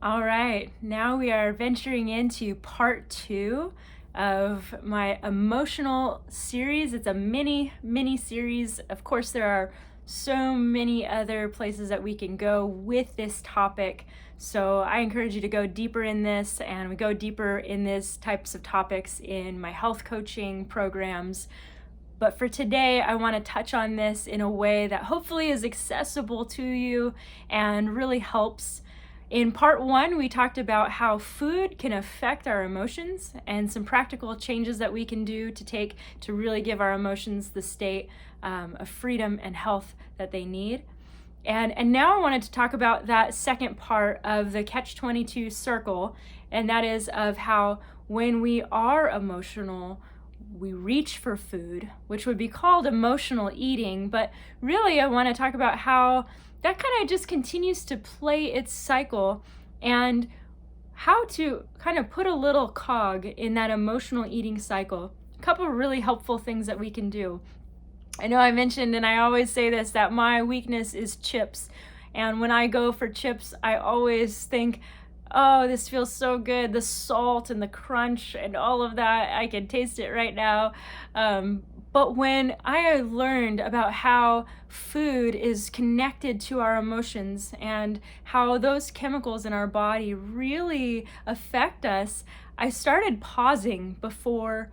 All right, now we are venturing into part two of my emotional series. It's a mini series. Of course, there are so many other places that we can go with this topic. So I encourage you to go deeper in this, and we go deeper in these types of topics in my health coaching programs. But for today, I want to touch on this in a way that hopefully is accessible to you and really helps. In part one, we talked about how food can affect our emotions and some practical changes that we can do to take to really give our emotions the state of freedom and health that they need. And now I wanted to talk about that second part of the catch-22 circle, and that is of how when we are emotional, we reach for food, which would be called emotional eating. But really, I want to talk about how that kind of just continues to play its cycle and how to kind of put a little cog in that emotional eating cycle. A couple of really helpful things that we can do. I know I mentioned, and I always say this, that my weakness is chips. And when I go for chips, I always think, oh, this feels so good. The salt and the crunch and all of that, I can taste it right now. But when I learned about how food is connected to our emotions and how those chemicals in our body really affect us, I started pausing before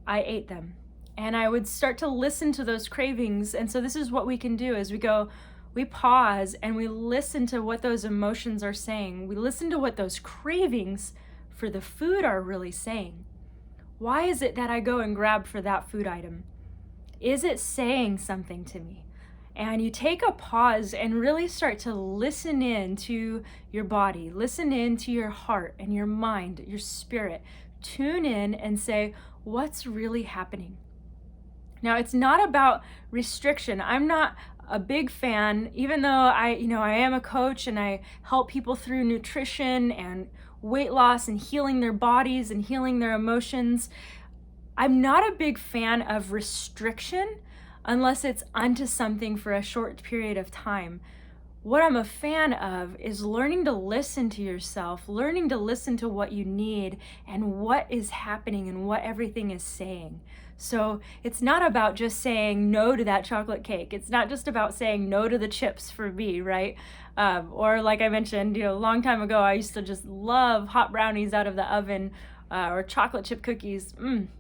I ate them. And I would start to listen to those cravings. And so this is what we can do is we pause and we listen to what those emotions are saying. We listen to what those cravings for the food are really saying. Why is it that I go and grab for that food item? Is it saying something to me? And you take a pause and really start to listen in to your body, listen in to your heart and your mind, your spirit. Tune in and say, what's really happening? Now, it's not about restriction. I'm not a big fan, even though I am a coach and I help people through nutrition and weight loss and healing their bodies and healing their emotions. I'm not a big fan of restriction unless it's unto something for a short period of time. What I'm a fan of is learning to listen to yourself, learning to listen to what you need and what is happening and what everything is saying. So it's not about just saying no to that chocolate cake. It's not just about saying no to the chips for me, right? Or like I mentioned, a long time ago, I used to just love hot brownies out of the oven or chocolate chip cookies,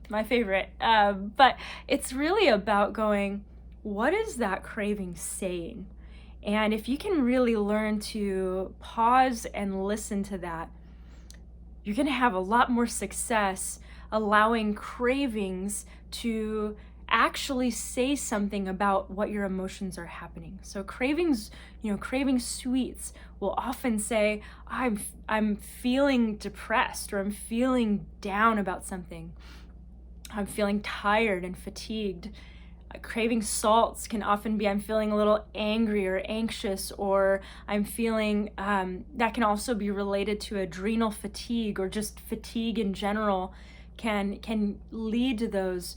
my favorite. But it's really about going, what is that craving saying? And if you can really learn to pause and listen to that, you're going to have a lot more success allowing cravings to actually say something about what your emotions are happening. So cravings, craving sweets will often say, I'm feeling depressed, or I'm feeling down about something. I'm feeling tired and fatigued. Craving salts can often be I'm feeling a little angry or anxious, or I'm feeling that can also be related to adrenal fatigue or just fatigue in general can lead to those.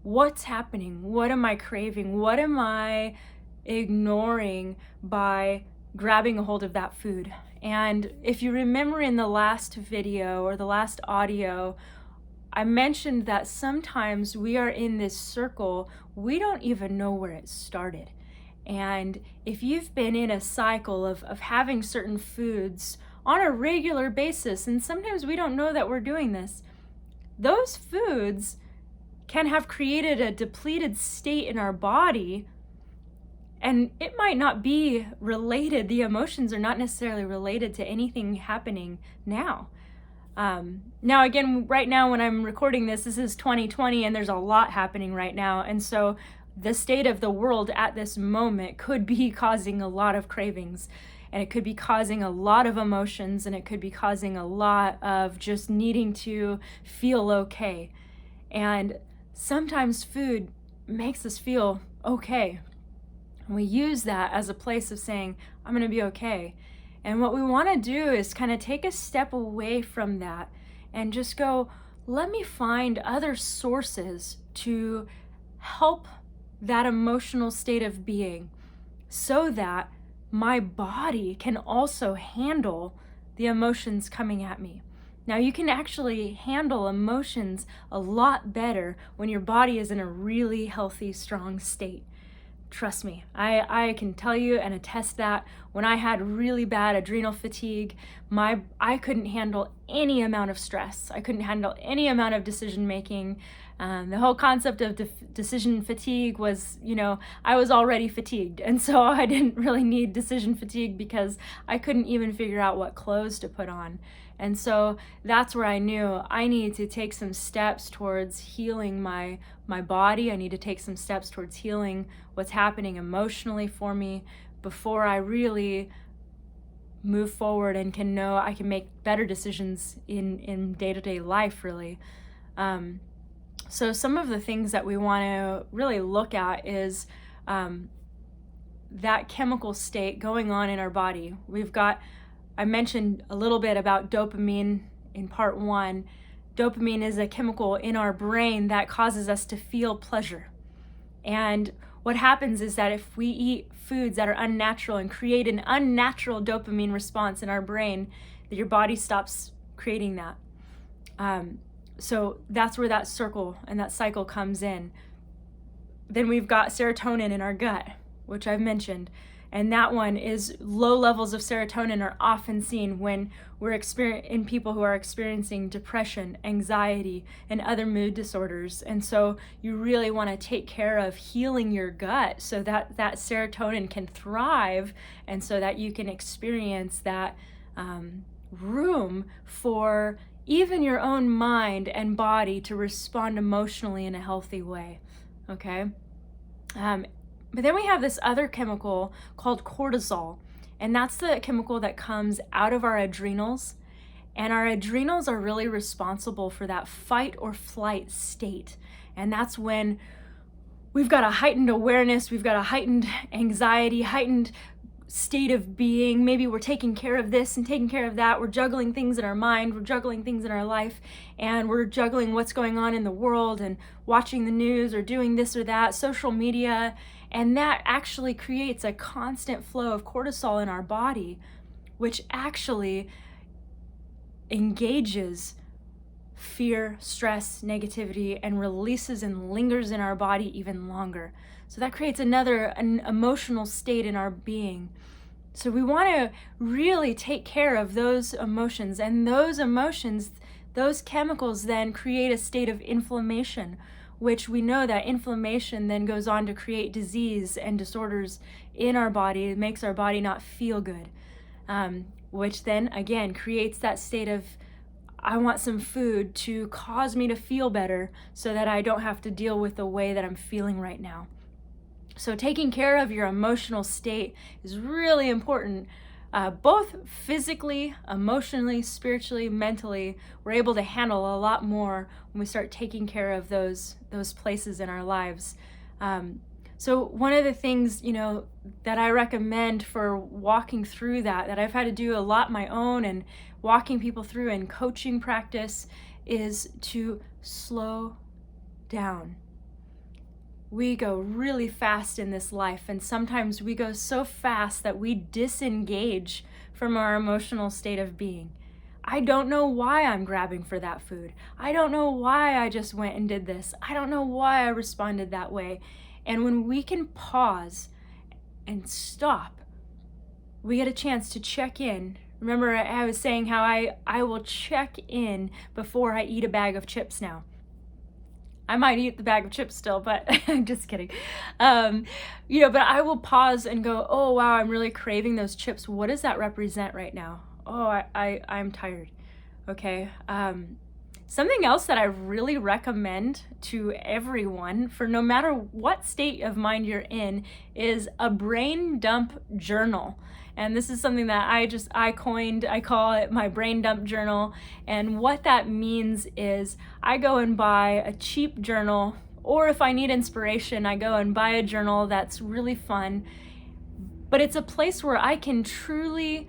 What's happening? What am I craving? What am I ignoring by grabbing a hold of that food? And if you remember in the last video or the last audio, I mentioned that sometimes we are in this circle, we don't even know where it started. And if you've been in a cycle of having certain foods on a regular basis, and sometimes we don't know that we're doing this, those foods can have created a depleted state in our body, and it might not be related, the emotions are not necessarily related to anything happening now. Now, again, right now when I'm recording this is 2020 and there's a lot happening right now. And so the state of the world at this moment could be causing a lot of cravings, and it could be causing a lot of emotions, and it could be causing a lot of just needing to feel okay. And sometimes food makes us feel okay. And we use that as a place of saying, I'm going to be okay. And what we want to do is kind of take a step away from that and just go, let me find other sources to help that emotional state of being so that my body can also handle the emotions coming at me. Now, you can actually handle emotions a lot better when your body is in a really healthy, strong state. Trust me, I can tell you and attest that when I had really bad adrenal fatigue, I couldn't handle any amount of stress. I couldn't handle any amount of decision making. The whole concept of decision fatigue was, I was already fatigued. And so I didn't really need decision fatigue because I couldn't even figure out what clothes to put on. And so that's where I knew I needed to take some steps towards healing my body. I need to take some steps towards healing what's happening emotionally for me before I really move forward and can know I can make better decisions in day-to-day life, really. So some of the things that we want to really look at is that chemical state going on in our body. I mentioned a little bit about dopamine in part 1. Dopamine is a chemical in our brain that causes us to feel pleasure. And what happens is that if we eat foods that are unnatural and create an unnatural dopamine response in our brain, that your body stops creating that. So that's where that circle and that cycle comes in. Then we've got serotonin in our gut, which I've mentioned. And that one is low levels of serotonin are often seen when we're in people who are experiencing depression, anxiety, and other mood disorders. And so you really want to take care of healing your gut so that that serotonin can thrive and so that you can experience that room for even your own mind and body to respond emotionally in a healthy way, okay? But then we have this other chemical called cortisol, and that's the chemical that comes out of our adrenals. And our adrenals are really responsible for that fight or flight state. And that's when we've got a heightened awareness, we've got a heightened anxiety, heightened state of being. Maybe we're taking care of this and taking care of that. We're juggling things in our mind, we're juggling things in our life, and we're juggling what's going on in the world and watching the news or doing this or that, social media. And that actually creates a constant flow of cortisol in our body, which actually engages fear, stress, negativity, and releases and lingers in our body even longer. So that creates an emotional state in our being. So we want to really take care of those emotions, and those emotions, those chemicals then create a state of inflammation, which we know that inflammation then goes on to create disease and disorders in our body. It makes our body not feel good, which then again creates that state of, I want some food to cause me to feel better so that I don't have to deal with the way that I'm feeling right now. So taking care of your emotional state is really important. Both physically, emotionally, spiritually, mentally, we're able to handle a lot more when we start taking care of those places in our lives. So one of the things, that I recommend for walking through that I've had to do a lot my own and walking people through in coaching practice is to slow down. We go really fast in this life, and sometimes we go so fast that we disengage from our emotional state of being. I don't know why I'm grabbing for that food. I don't know why I just went and did this. I don't know why I responded that way. And when we can pause and stop, we get a chance to check in. Remember, I was saying how I will check in before I eat a bag of chips now. I might eat the bag of chips still, but I'm just kidding. But I will pause and go, oh, wow, I'm really craving those chips. What does that represent right now? Oh, I'm tired. Okay. Something else that I really recommend to everyone for no matter what state of mind you're in is a brain dump journal. And this is something that I coined. I call it my brain dump journal. And what that means is I go and buy a cheap journal, or if I need inspiration, I go and buy a journal that's really fun. But it's a place where I can truly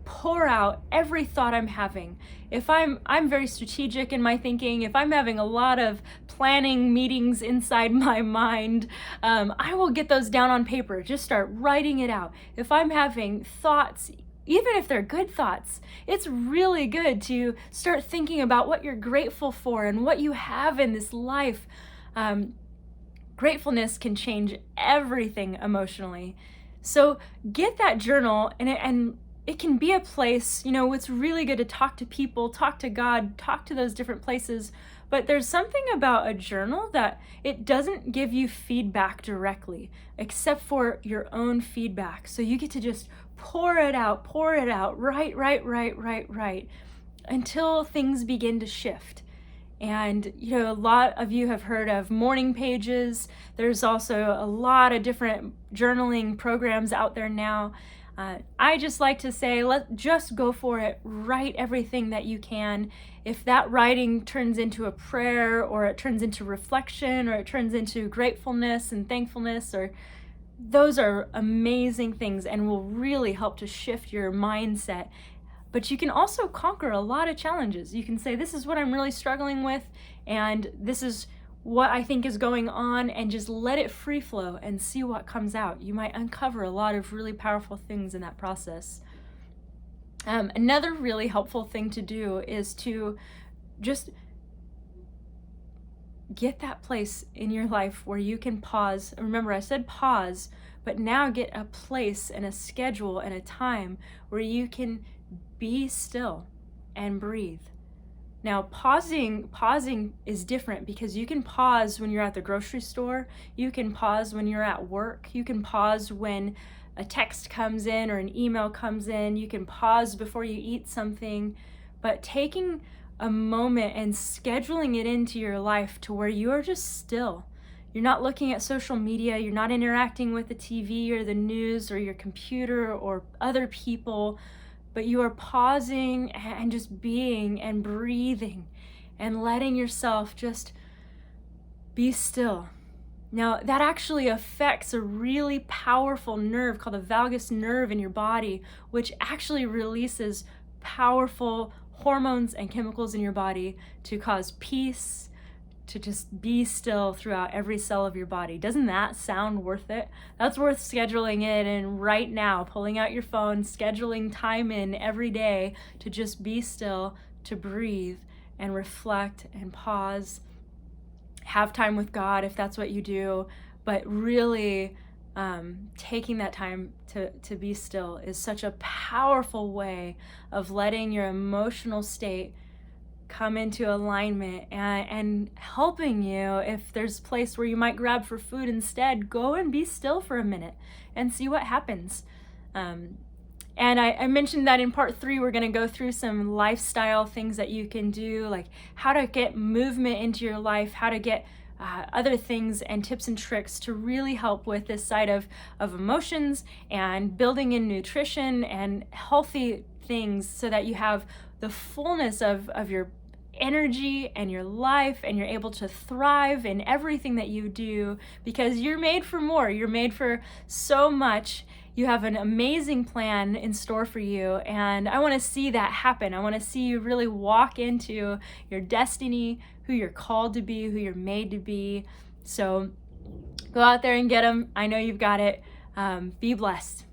pour out every thought I'm having. If I'm very strategic in my thinking, if I'm having a lot of planning meetings inside my mind, I will get those down on paper, just start writing it out. If I'm having thoughts even if they're good thoughts, it's really good to start thinking about what you're grateful for and what you have in this life. Gratefulness can change everything emotionally. So get that journal, and it can be a place, it's really good to talk to people, talk to God, talk to those different places. But there's something about a journal that it doesn't give you feedback directly, except for your own feedback. So you get to just pour it out, right, until things begin to shift. And, a lot of you have heard of morning pages. There's also a lot of different journaling programs out there now. I just like to say, just go for it. Write everything that you can. If that writing turns into a prayer, or it turns into reflection, or it turns into gratefulness and thankfulness, those are amazing things and will really help to shift your mindset. But you can also conquer a lot of challenges. You can say, this is what I'm really struggling with, and this is what I think is going on, and just let it free flow and see what comes out. You might uncover a lot of really powerful things in that process. Another really helpful thing to do is to just get that place in your life where you can pause. Remember, I said pause, but now get a place and a schedule and a time where you can be still and breathe. Now, pausing is different, because you can pause when you're at the grocery store, you can pause when you're at work, you can pause when a text comes in or an email comes in, you can pause before you eat something. But taking a moment and scheduling it into your life to where you are just still. You're not looking at social media, you're not interacting with the TV or the news or your computer or other people, but you are pausing and just being and breathing and letting yourself just be still. Now, that actually affects a really powerful nerve called the vagus nerve in your body, which actually releases powerful hormones and chemicals in your body to cause peace, to just be still throughout every cell of your body. Doesn't that sound worth it? That's worth scheduling it in right now, pulling out your phone, scheduling time in every day to just be still, to breathe and reflect and pause. Have time with God if that's what you do, but really taking that time to be still is such a powerful way of letting your emotional state come into alignment and helping you. If there's a place where you might grab for food instead, go and be still for a minute and see what happens. And I mentioned that in part 3, we're going to go through some lifestyle things that you can do, like how to get movement into your life, how to get other things and tips and tricks to really help with this side of emotions and building in nutrition and healthy things, so that you have the fullness of your energy and your life, and you're able to thrive in everything that you do, because you're made for more. You're made for so much. You have an amazing plan in store for you, and I want to see that happen. I want to see you really walk into your destiny, who you're called to be, who you're made to be. So go out there and get them. I know you've got it. Be blessed.